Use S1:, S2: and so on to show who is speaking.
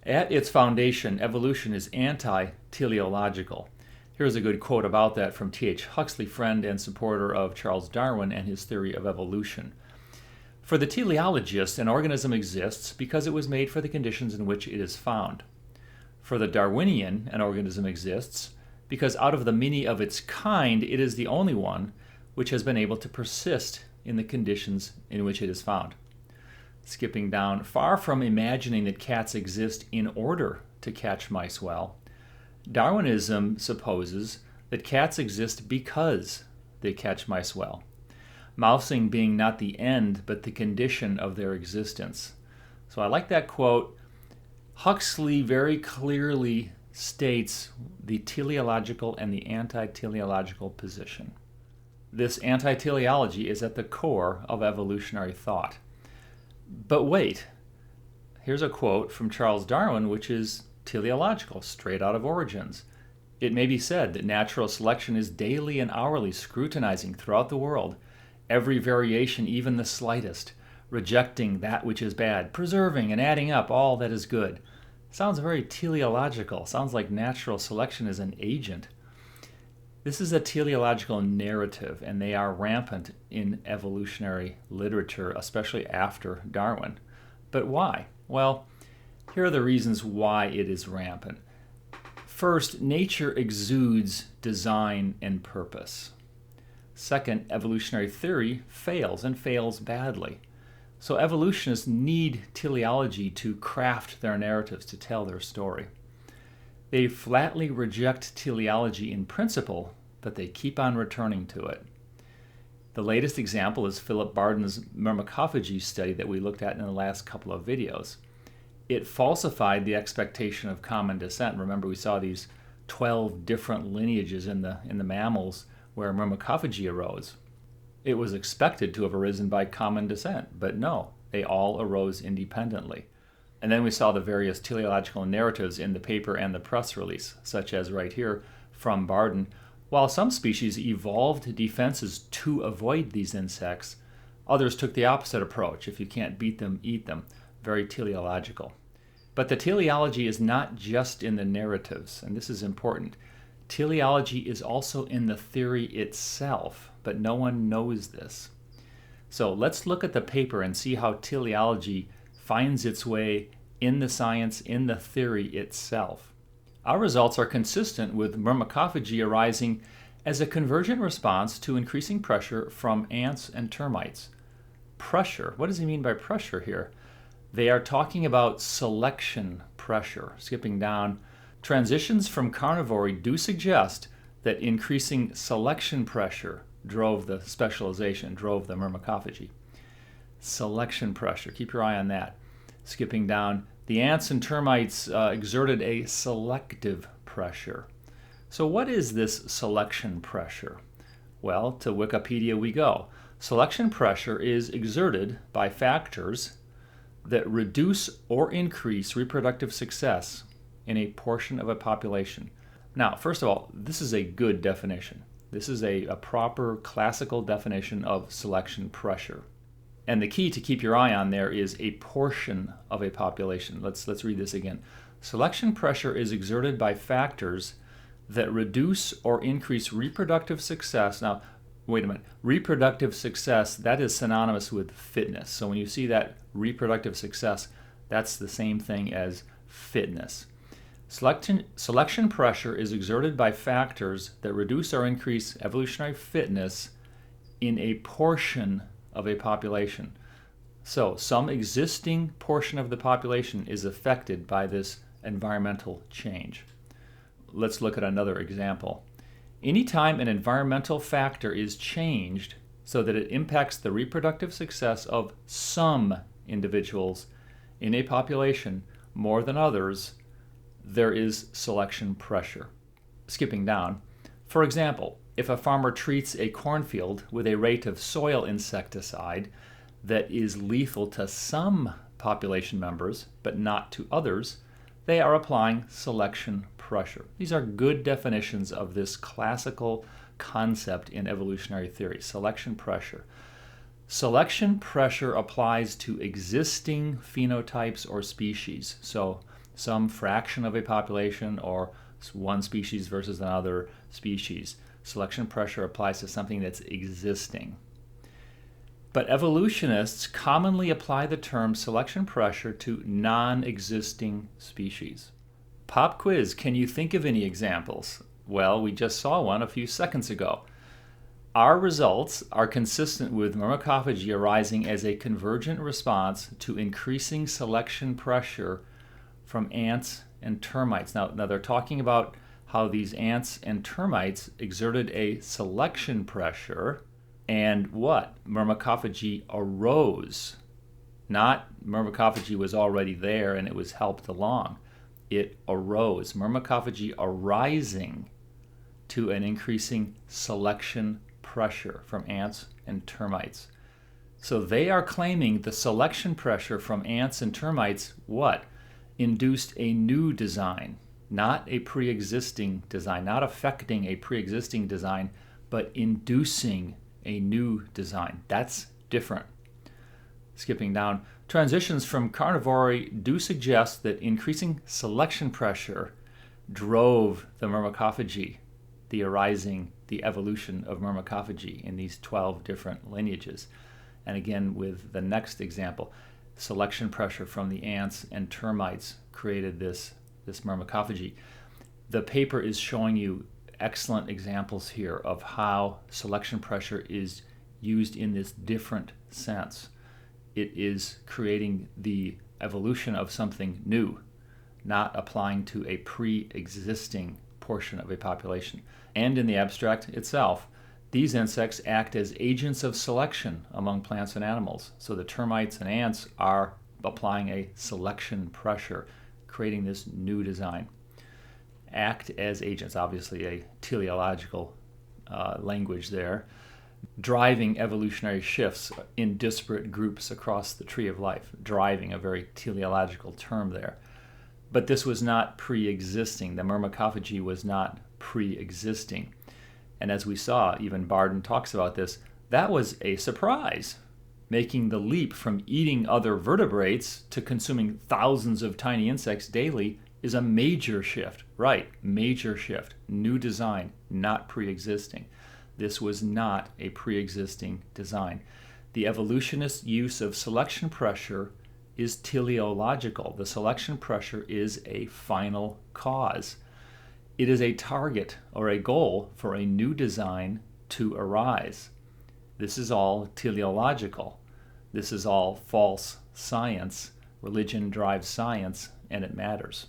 S1: At its foundation, evolution is anti-teleological. Here's a good quote about that from T.H. Huxley, friend and supporter of Charles Darwin and his theory of evolution. For the teleologist, an organism exists because it was made for the conditions in which it is found. For the Darwinian, an organism exists because out of the many of its kind, it is the only one which has been able to persist in the conditions in which it is found. Skipping down, far from imagining that cats exist in order to catch mice well, Darwinism supposes that cats exist because they catch mice well, mousing being not the end but the condition of their existence. So I like that quote. Huxley very clearly states the teleological and the anti-teleological position. This anti-teleology is at the core of evolutionary thought. But wait, here's a quote from Charles Darwin which is teleological, straight out of Origins. It may be said that natural selection is daily and hourly scrutinizing throughout the world every variation, even the slightest, rejecting that which is bad, preserving and adding up all that is good. Sounds very teleological. Sounds like natural selection is an agent. This is a teleological narrative, and they are rampant in evolutionary literature, especially after Darwin. But why? Well, here are the reasons why it is rampant. First, nature exudes design and purpose. Second, evolutionary theory fails, and fails badly. So evolutionists need teleology to craft their narratives, to tell their story. They flatly reject teleology in principle, but they keep on returning to it. The latest example is Philip Barden's myrmecophagy study that we looked at in the last couple of videos. It falsified the expectation of common descent. Remember, we saw these 12 different lineages in the mammals where myrmecophagy arose. It was expected to have arisen by common descent, but no, they all arose independently. And then we saw the various teleological narratives in the paper and the press release, such as right here from Barden. While some species evolved defenses to avoid these insects, others took the opposite approach. If you can't beat them, eat them. Very teleological. But the teleology is not just in the narratives, and this is important. Teleology is also in the theory itself, but no one knows this. So let's look at the paper and see how teleology finds its way in the science, in the theory itself. Our results are consistent with myrmecophagy arising as a convergent response to increasing pressure from ants and termites. Pressure, what does he mean by pressure here? They are talking about selection pressure. Skipping down, transitions from carnivory do suggest that increasing selection pressure drove the specialization, drove the myrmecophagy. Selection pressure, keep your eye on that. Skipping down, the ants and termites exerted a selective pressure. So what is this selection pressure? Well, to Wikipedia we go. Selection pressure is exerted by factors that reduce or increase reproductive success in a portion of a population. Now, first of all, this is a good definition. This is a proper classical definition of selection pressure. And the key to keep your eye on there is a portion of a population. Let's read this again. Selection pressure is exerted by factors that reduce or increase reproductive success. Now, wait a minute. Reproductive success, that is synonymous with fitness. So when you see that reproductive success, that's the same thing as fitness. Selection pressure is exerted by factors that reduce or increase evolutionary fitness in a portion of a population. So some existing portion of the population is affected by this environmental change. Let's look at another example. Anytime an environmental factor is changed so that it impacts the reproductive success of some individuals in a population more than others, there is selection pressure. Skipping down, for example, if a farmer treats a cornfield with a rate of soil insecticide that is lethal to some population members but not to others, they are applying selection pressure. These are good definitions of this classical concept in evolutionary theory, selection pressure. Selection pressure applies to existing phenotypes or species. So some fraction of a population or one species versus another species. Selection pressure applies to something that's existing. But evolutionists commonly apply the term selection pressure to non-existing species. Pop quiz, can you think of any examples? Well, we just saw one a few seconds ago. Our results are consistent with myrmecophagy arising as a convergent response to increasing selection pressure from ants and termites. Now they're talking about how these ants and termites exerted a selection pressure and what? Myrmecophagy arose. Not myrmecophagy was already there and it was helped along. It arose. Myrmecophagy arising to an increasing selection pressure from ants and termites. So they are claiming the selection pressure from ants and termites, what? Induced a new design, not a pre-existing design, not affecting a pre-existing design, but inducing a new design. That's different. Skipping down, transitions from carnivory do suggest that increasing selection pressure drove the myrmecophagy, the arising, the evolution of myrmecophagy in these 12 different lineages. And again, with the next example, selection pressure from the ants and termites created this myrmecophagy. The paper is showing you excellent examples here of how selection pressure is used in this different sense. It is creating the evolution of something new, not applying to a pre-existing portion of a population. And in the abstract itself, these insects act as agents of selection among plants and animals. So the termites and ants are applying a selection pressure, creating this new design. Act as agents, obviously a teleological language there, driving evolutionary shifts in disparate groups across the tree of life. Driving, a very teleological term there. But this was not pre-existing. The myrmecophagy was not pre-existing. And as we saw, even Barden talks about this, that was a surprise. Making the leap from eating other vertebrates to consuming thousands of tiny insects daily is a major shift. Right, major shift. New design, not pre-existing. This was not a pre-existing design. The evolutionist use of selection pressure is teleological. The selection pressure is a final cause. It is a target or a goal for a new design to arise. This is all teleological. This is all false science. Religion drives science, and it matters.